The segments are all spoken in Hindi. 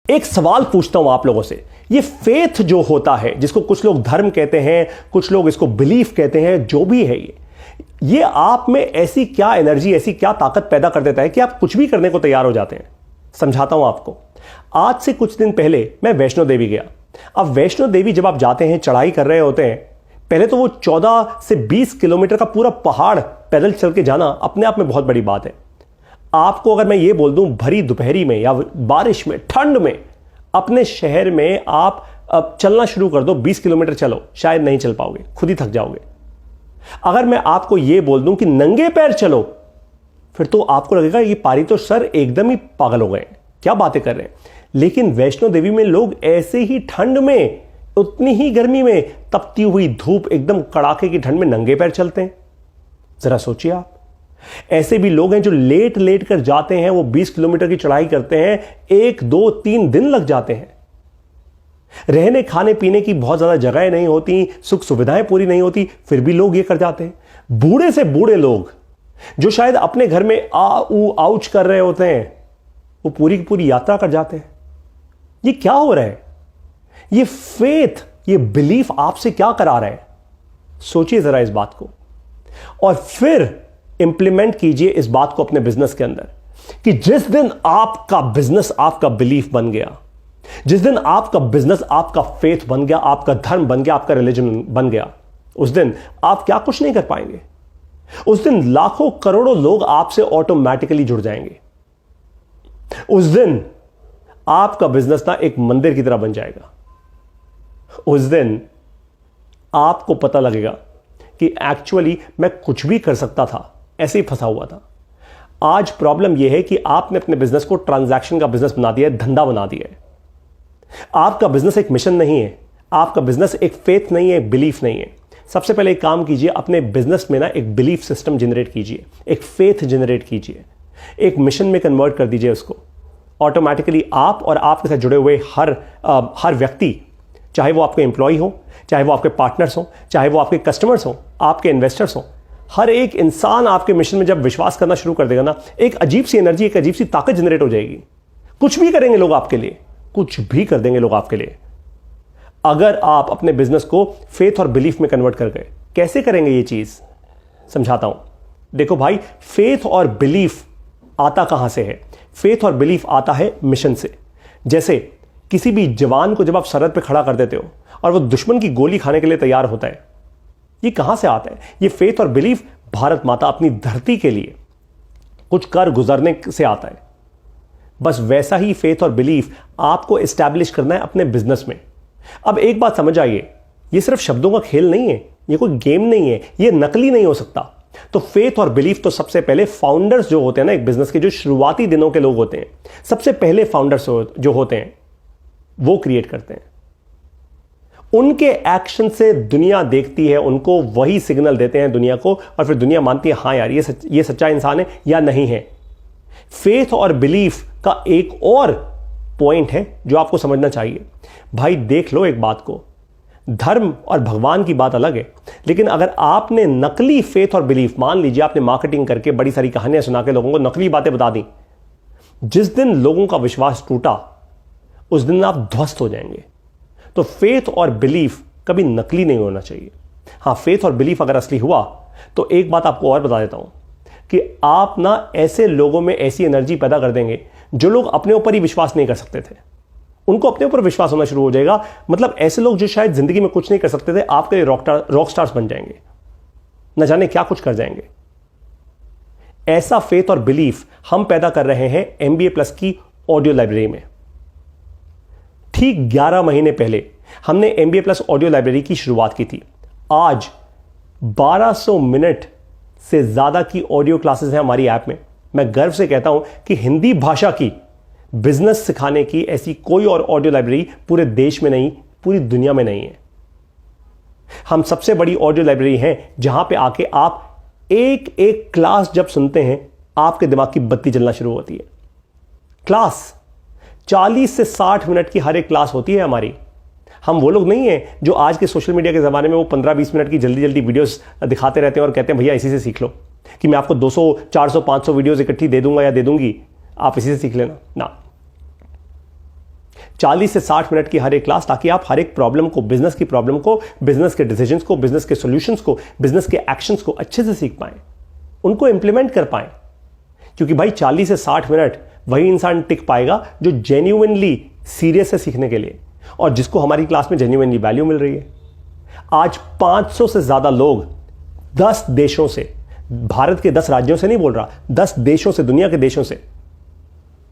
एक सवाल पूछता हूं आप लोगों से, ये फेथ जो होता है, जिसको कुछ लोग धर्म कहते हैं, कुछ लोग इसको बिलीफ कहते हैं, जो भी है ये आप में ऐसी क्या एनर्जी, ऐसी क्या ताकत पैदा कर देता है कि आप कुछ भी करने को तैयार हो जाते हैं। समझाता हूं आपको। आज से कुछ दिन पहले मैं वैष्णो देवी गया। अब वैष्णो देवी जब आप जाते हैं, चढ़ाई कर रहे होते हैं, पहले तो वो 14 से 20 किलोमीटर का पूरा पहाड़ पैदल चल के जाना अपने आप में बहुत बड़ी बात है। आपको अगर मैं ये बोल दूं भरी दोपहरी में या बारिश में, ठंड में, अपने शहर में आप चलना शुरू कर दो, 20 किलोमीटर चलो, शायद नहीं चल पाओगे, खुद ही थक जाओगे। अगर मैं आपको ये बोल दूं कि नंगे पैर चलो, फिर तो आपको लगेगा ये पारी तो सर एकदम ही पागल हो गए, क्या बातें कर रहे हैं। लेकिन वैष्णो देवी में लोग ऐसे ही ठंड में, उतनी ही गर्मी में, तपती हुई धूप, एकदम कड़ाके की ठंड में नंगे पैर चलते हैं। जरा सोचिए आप। ऐसे भी लोग हैं जो लेट लेट कर जाते हैं, वो 20 किलोमीटर की चढ़ाई करते हैं, 1, 2, 3 दिन लग जाते हैं। रहने खाने पीने की बहुत ज्यादा जगहें नहीं होती, सुख सुविधाएं पूरी नहीं होती, फिर भी लोग ये कर जाते हैं। बूढ़े से बूढ़े लोग जो शायद अपने घर में आउच कर रहे होते हैं, वो पूरी की पूरी यात्रा कर जाते हैं। ये क्या हो रहा है? ये फेथ, ये बिलीफ आपसे क्या करा रहा है? सोचिए जरा इस बात को और फिर इंप्लीमेंट कीजिए इस बात को अपने बिजनेस के अंदर कि जिस दिन आपका बिजनेस आपका बिलीफ बन गया, जिस दिन आपका बिजनेस आपका फेथ बन गया, आपका धर्म बन गया, आपका रिलीजन बन गया, उस दिन आप क्या कुछ नहीं कर पाएंगे। उस दिन लाखों करोड़ों लोग आपसे ऑटोमेटिकली जुड़ जाएंगे। उस दिन आपका बिजनेस ना एक मंदिर की तरह बन जाएगा। उस दिन आपको पता लगेगा कि एक्चुअली मैं कुछ भी कर सकता था, ऐसे ही फंसा हुआ था। आज प्रॉब्लम यह है कि आपने अपने बिजनेस को ट्रांजैक्शन का बिजनेस बना दिया है, धंधा बना दिया है। आपका बिजनेस एक मिशन नहीं है, आपका बिजनेस एक फेथ नहीं है, बिलीफ नहीं है। सबसे पहले एक काम कीजिए, अपने बिजनेस में ना एक बिलीफ सिस्टम जनरेट कीजिए, एक फेथ जनरेट कीजिए, एक मिशन में कन्वर्ट कर दीजिए उसको। ऑटोमेटिकली आप और आपके साथ जुड़े हुए हर व्यक्ति, चाहे वो आपके एम्प्लॉय हो, चाहे वो आपके पार्टनर्स हो, चाहे वो आपके कस्टमर्स हो, आपके इन्वेस्टर्स हो, हर एक इंसान आपके मिशन में जब विश्वास करना शुरू कर देगा ना, एक अजीब सी एनर्जी, एक अजीब सी ताकत जनरेट हो जाएगी। कुछ भी करेंगे लोग आपके लिए, कुछ भी कर देंगे लोग आपके लिए। अगर आप अपने बिजनेस को फेथ और बिलीफ में कन्वर्ट कर गए, कैसे करेंगे ये चीज? समझाता हूं। देखो भाई, फेथ और बिलीफ आता कहां से है? फेथ और बिलीफ आता है मिशन से। जैसे किसी भी जवान को जब आप सरहद पे खड़ा कर देते हो और वो दुश्मन की गोली खाने के लिए तैयार होता है, ये कहां से आता है? ये फेथ और बिलीफ भारत माता अपनी धरती के लिए कुछ कर गुजरने से आता है। बस वैसा ही फेथ और बिलीफ आपको एस्टैब्लिश करना है अपने बिजनेस में। अब एक बात समझ आइए, ये सिर्फ शब्दों का खेल नहीं है, ये कोई गेम नहीं है, ये नकली नहीं हो सकता। तो फेथ और बिलीफ तो सबसे पहले फाउंडर्स जो होते हैं ना एक बिजनेस के, जो शुरुआती दिनों के लोग होते हैं, सबसे पहले फाउंडर्स जो होते हैं वो क्रिएट करते हैं। उनके एक्शन से दुनिया देखती है, उनको वही सिग्नल देते हैं दुनिया को, और फिर दुनिया मानती है हाँ यार ये सच्चा इंसान है या नहीं है। फेथ और बिलीफ का एक और पॉइंट है जो आपको समझना चाहिए। भाई देख लो एक बात को, धर्म और भगवान की बात अलग है, लेकिन अगर आपने नकली फेथ और बिलीफ, मान लीजिए आपने मार्केटिंग करके बड़ी सारी कहानियां सुना के लोगों को नकली बातें बता दी, जिस दिन लोगों का विश्वास टूटा उस दिन आप ध्वस्त हो जाएंगे। तो फेथ और बिलीफ कभी नकली नहीं होना चाहिए। हां, फेथ और बिलीफ अगर असली हुआ तो एक बात आपको और बता देता हूं कि आप ना ऐसे लोगों में ऐसी एनर्जी पैदा कर देंगे जो लोग अपने ऊपर ही विश्वास नहीं कर सकते थे, उनको अपने ऊपर विश्वास होना शुरू हो जाएगा। मतलब ऐसे लोग जो शायद जिंदगी में कुछ नहीं कर सकते थे, आपके लिए रॉक स्टार्स बन जाएंगे, न जाने क्या कुछ कर जाएंगे। ऐसा फेथ और बिलीफ हम पैदा कर रहे हैं MBA प्लस की ऑडियो लाइब्रेरी में। ठीक 11 महीने पहले हमने MBA प्लस ऑडियो लाइब्रेरी की शुरुआत की थी। आज 1200 मिनट से ज्यादा की ऑडियो क्लासेस हैं हमारी ऐप में। मैं गर्व से कहता हूं कि हिंदी भाषा की बिजनेस सिखाने की ऐसी कोई और ऑडियो लाइब्रेरी पूरे देश में नहीं, पूरी दुनिया में नहीं है। हम सबसे बड़ी ऑडियो लाइब्रेरी हैं जहां पे आके आप एक एक क्लास जब सुनते हैं आपके दिमाग की बत्ती जलना शुरू होती है। क्लास 40 से 60 मिनट की हर एक क्लास होती है हमारी। हम वो लोग नहीं हैं जो आज के सोशल मीडिया के ज़माने में वो 15-20 मिनट की जल्दी जल्दी वीडियोस दिखाते रहते हैं और कहते हैं भैया इसी से सीख लो, कि मैं आपको 200, 400, 500 वीडियोस इकट्ठी दे दूंगा या दे दूंगी, आप इसी से सीख लेना। ना, 40 से 60 मिनट की हर एक क्लास, ताकि आप हर एक प्रॉब्लम को, बिजनेस की प्रॉब्लम को, बिजनेस के डिसीजंस को, बिजनेस के सॉल्यूशंस को, बिजनेस के एक्शंस को अच्छे से सीख पाएं, उनको इंप्लीमेंट कर पाएं। क्योंकि भाई 40 से 60 मिनट वही इंसान टिक पाएगा जो जेन्युइनली सीरियस है सीखने के लिए, और जिसको हमारी क्लास में जेन्युइनली वैल्यू मिल रही है। आज 500 से ज्यादा लोग 10 देशों से, भारत के 10 राज्यों से नहीं बोल रहा, 10 देशों से, दुनिया के देशों से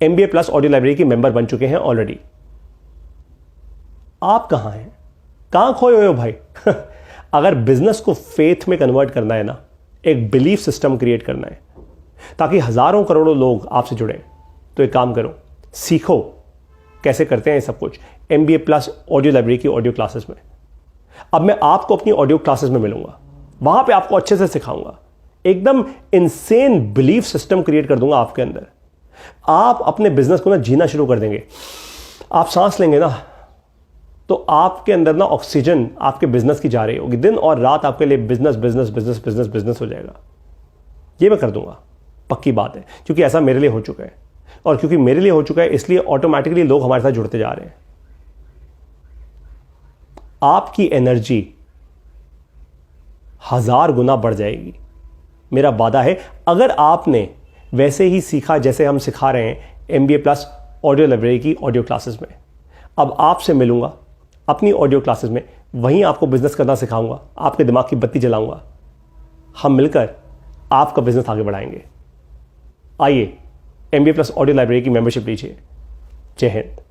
MBA प्लस ऑडियो लाइब्रेरी के मेंबर बन चुके हैं ऑलरेडी। आप कहां हैं? कहां खोए हुए हो भाई? अगर बिजनेस को फेथ में कन्वर्ट करना है ना, एक बिलीफ सिस्टम क्रिएट करना है ताकि हजारों करोड़ों लोग आपसे जुड़े, तो एक काम करो, सीखो कैसे करते हैं सब कुछ MBA प्लस ऑडियो लाइब्रेरी की ऑडियो क्लासेस में। अब मैं आपको अपनी ऑडियो क्लासेस में मिलूंगा, वहां पे आपको अच्छे से सिखाऊंगा, एकदम इनसेन बिलीफ सिस्टम क्रिएट कर दूंगा आपके अंदर। आप अपने बिजनेस को ना जीना शुरू कर देंगे। आप सांस लेंगे ना, तो आपके अंदर ना ऑक्सीजन आपके बिजनेस की जा रही होगी, दिन और रात आपके लिए business business business business business हो जाएगा। ये मैं कर दूंगा, पक्की बात है, क्योंकि ऐसा मेरे लिए हो चुका है। और क्योंकि मेरे लिए हो चुका है, इसलिए ऑटोमेटिकली लोग हमारे साथ जुड़ते जा रहे हैं। आपकी एनर्जी 1000 गुना बढ़ जाएगी, मेरा वादा है, अगर आपने वैसे ही सीखा जैसे हम सिखा रहे हैं MBA प्लस ऑडियो लाइब्रेरी की ऑडियो क्लासेस में। अब आपसे मिलूंगा अपनी ऑडियो क्लासेस में, वहीं आपको बिजनेस करना सिखाऊंगा, आपके दिमाग की बत्ती जलाऊंगा, हम मिलकर आपका बिजनेस आगे बढ़ाएंगे। आइए MBA प्लस ऑडियो लाइब्रेरी की मेंबरशिप लीजिए। जय हिंद।